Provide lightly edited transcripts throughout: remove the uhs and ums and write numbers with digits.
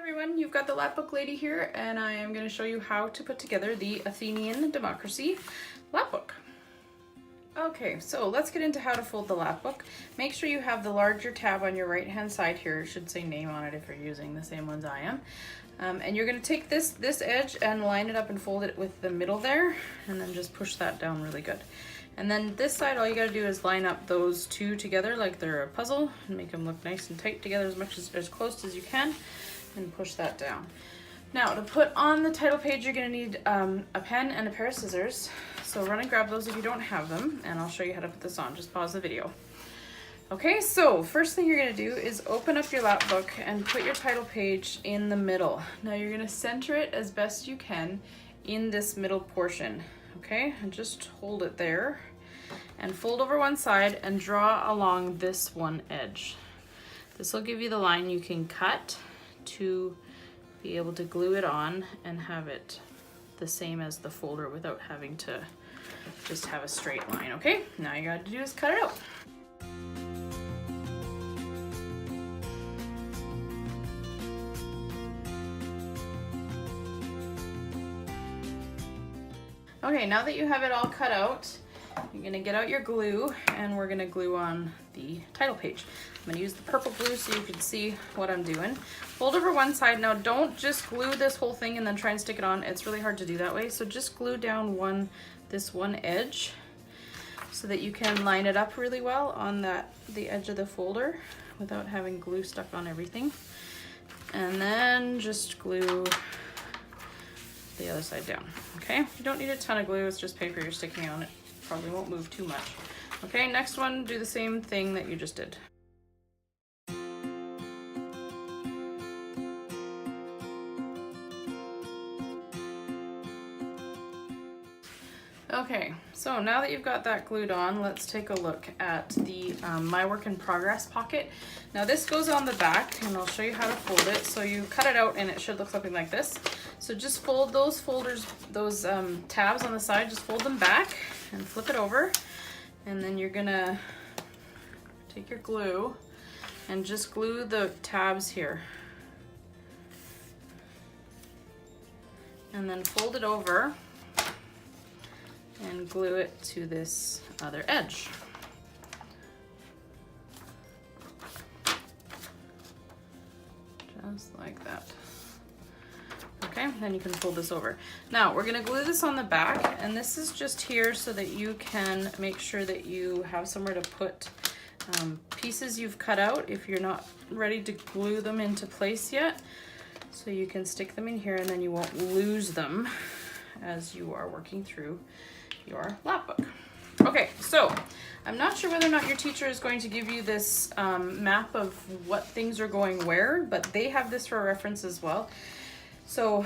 everyone, you've got the Lapbook Lady here, and I am going to show you how to put together the Athenian Democracy Lapbook. Okay, so let's get into how to fold the lapbook. Make sure you have the larger tab on your right hand side here. It should say name on it if you're using the same ones I am. And you're going to take this edge and line it up and fold it with the middle there, and then just push that down really good. And then this side, all you got to do is line up those two together like they're a puzzle and make them look nice and tight together as close as you can, and push that down. Now, to put on the title page, you're going to need a pen and a pair of scissors. So run and grab those if you don't have them, and I'll show you how to put this on. Just pause the video. Okay, so first thing you're going to do is open up your lapbook and put your title page in the middle. Now you're going to center it as best you can in this middle portion. Okay, and just hold it there and fold over one side and draw along this one edge. This will give you the line you can cut to be able to glue it on and have it the same as the folder without having to just have a straight line. Okay, now you got to do is cut it out. Okay, now that you have it all cut out, you're gonna get out your glue and we're gonna glue on the title page. I'm gonna use the purple glue so you can see what I'm doing. Fold over one side. Now don't just glue this whole thing and then try and stick it on. It's really hard to do that way. So just glue down this one edge so that you can line it up really well on the edge of the folder without having glue stuck on everything. And then just glue the other side down. Okay, you don't need a ton of glue, it's just paper you're sticking on. It probably won't move too much. Okay, next one, do the same thing that you just did. Okay, so now that you've got that glued on, let's take a look at the My Work in Progress pocket. Now this goes on the back, and I'll show you how to fold it. So you cut it out and it should look something like this. So just fold those folders, those tabs on the side, just fold them back and flip it over. And then you're gonna take your glue and just glue the tabs here. And then fold it over and glue it to this other edge. Just like that. Okay, then you can fold this over. Now we're gonna glue this on the back, and this is just here so that you can make sure that you have somewhere to put pieces you've cut out if you're not ready to glue them into place yet. So you can stick them in here and then you won't lose them as you are working through your lapbook. Okay, so I'm not sure whether or not your teacher is going to give you this map of what things are going where, but they have this for reference as well. So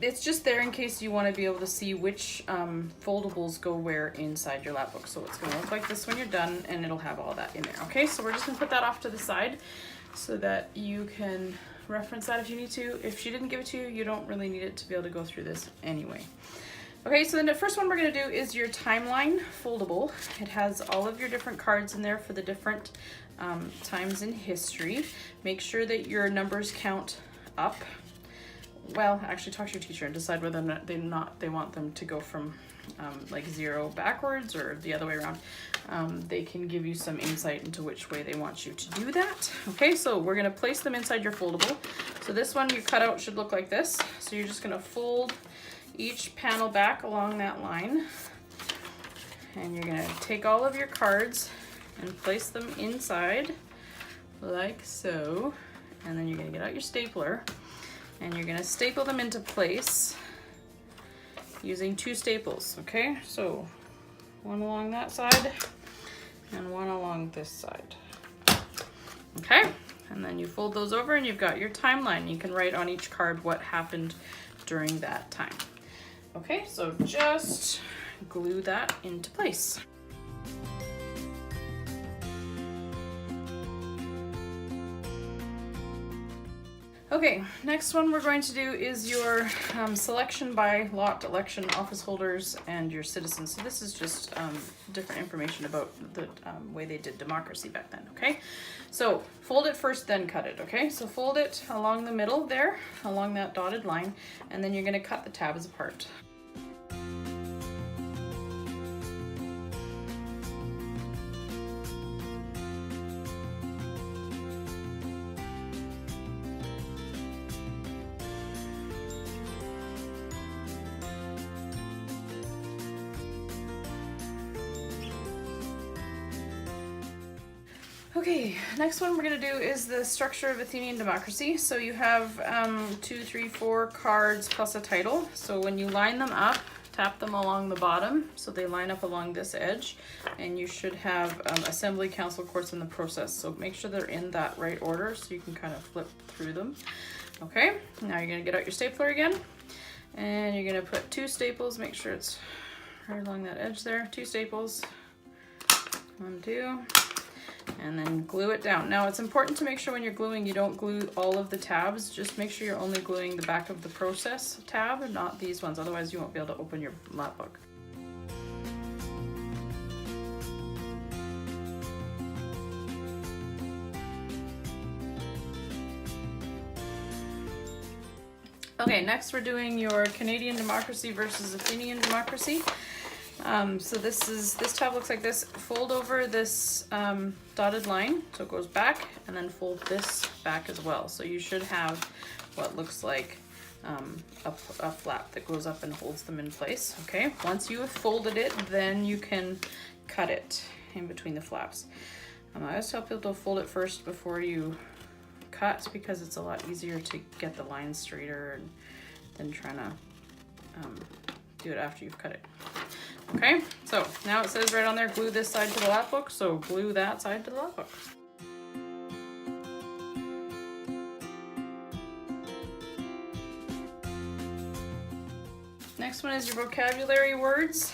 it's just there in case you want to be able to see which foldables go where inside your lapbook. So it's going to look like this when you're done, and it'll have all that in there. Okay, so we're just going to put that off to the side so that you can reference that if you need to. If she didn't give it to you, you don't really need it to be able to go through this anyway. Okay, so then the first one we're going to do is your timeline foldable. It has all of your different cards in there for the different times in history. Make sure that your numbers count up. Well, actually talk to your teacher and decide whether or not they want them to go from like 0 backwards or the other way around. They can give you some insight into which way they want you to do that. Okay, so we're going to place them inside your foldable. So this one you cut out should look like this. So you're just going to fold each panel back along that line, and you're going to take all of your cards and place them inside like so, and then you're going to get out your stapler and you're going to staple them into place using 2 staples. Okay, so one along that side and one along this side. Okay, and then you fold those over and you've got your timeline. You can write on each card what happened during that time. Okay, so just glue that into place. Okay, next one we're going to do is your selection by lot, election, office holders, and your citizens. So this is just different information about the way they did democracy back then, okay? So fold it first, then cut it, okay? So fold it along the middle there, along that dotted line, and then you're gonna cut the tabs apart. Okay, next one we're going to do is the structure of Athenian democracy. So you have 2, 3, 4 cards plus a title. So when you line them up, tap them along the bottom so they line up along this edge, and you should have assembly, council, courts, and the process. So make sure they're in that right order so you can kind of flip through them. Okay, now you're going to get out your stapler again, and you're going to put 2 staples. Make sure it's right along that edge there. 2 staples. 1, 2. And then glue it down. Now it's important to make sure when you're gluing you don't glue all of the tabs. Just make sure you're only gluing the back of the process tab and not these ones, otherwise you won't be able to open your lapbook. Okay, next we're doing your Canadian democracy versus Athenian democracy. So this tab looks like this. Fold over this dotted line so it goes back, and then fold this back as well. So you should have what looks like a flap that goes up and holds them in place. Okay, once you have folded it, then you can cut it in between the flaps. I always tell people to fold it first before you cut, because it's a lot easier to get the lines straighter than trying to do it after you've cut it. Okay, so now it says right on there, glue this side to the lapbook, so glue that side to the lapbook. Next one is your vocabulary words.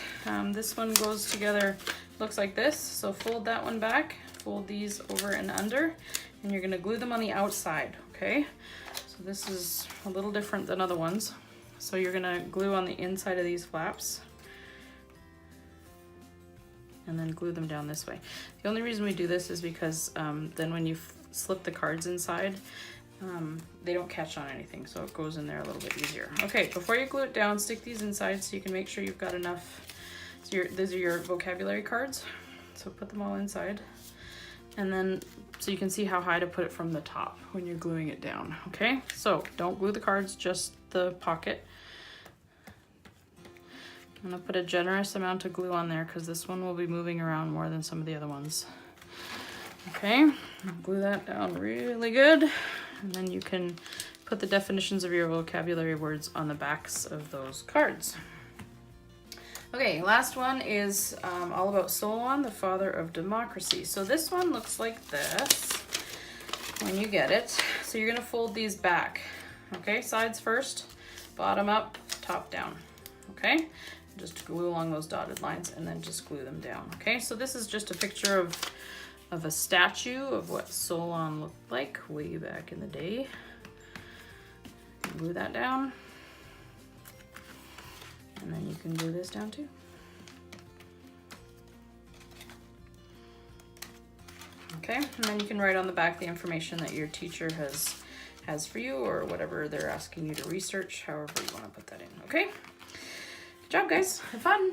This one goes together, looks like this. So fold that one back, fold these over and under, and you're gonna glue them on the outside, okay? So this is a little different than other ones. So you're gonna glue on the inside of these flaps, and then glue them down this way. The only reason we do this is because then when you slip the cards inside, they don't catch on anything, so it goes in there a little bit easier. Okay, before you glue it down, stick these inside so you can make sure you've got enough. So these are your vocabulary cards, so put them all inside, and then so you can see how high to put it from the top when you're gluing it down. Okay, so don't glue the cards, just the pocket. I'm gonna put a generous amount of glue on there because this one will be moving around more than some of the other ones. Okay, glue that down really good, and then you can put the definitions of your vocabulary words on the backs of those cards. Okay, last one is all about Solon, the father of democracy. So this one looks like this when you get it. So you're gonna fold these back. Okay, sides first, bottom up, top down. Okay, just glue along those dotted lines and then just glue them down. Okay, so this is just a picture of a statue of what Solon looked like way back in the day. Glue that down, and then you can glue this down too. Okay, and then you can write on the back the information that your teacher has for you, or whatever they're asking you to research, however you want to put that in. Okay, good job guys, have fun.